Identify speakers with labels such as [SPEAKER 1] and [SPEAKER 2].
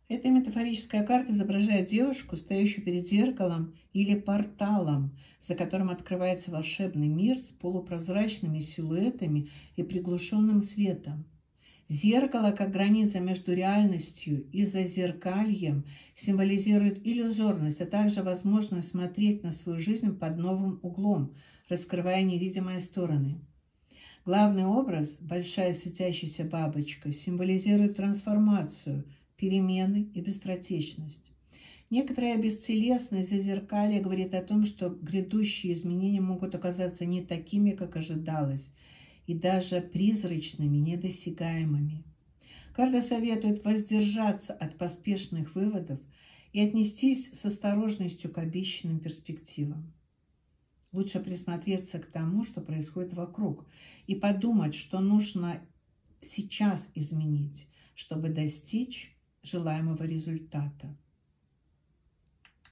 [SPEAKER 1] Эта метафорическая карта изображает девушку, стоящую перед зеркалом или порталом, за которым открывается волшебный мир с полупрозрачными силуэтами и приглушенным светом. Зеркало, как граница между реальностью и зазеркальем, символизирует иллюзорность, а также возможность смотреть на свою жизнь под новым углом, раскрывая невидимые стороны. Главный образ, большая светящаяся бабочка, символизирует трансформацию, перемены и быстротечность. Некоторая бестелесность зазеркалья говорит о том, что грядущие изменения могут оказаться не такими, как ожидалось, и даже призрачными, недосягаемыми. Карта советует воздержаться от поспешных выводов и отнестись с осторожностью к обещанным перспективам. Лучше присмотреться к тому, что происходит вокруг, и подумать, что нужно сейчас изменить, чтобы достичь желаемого результата.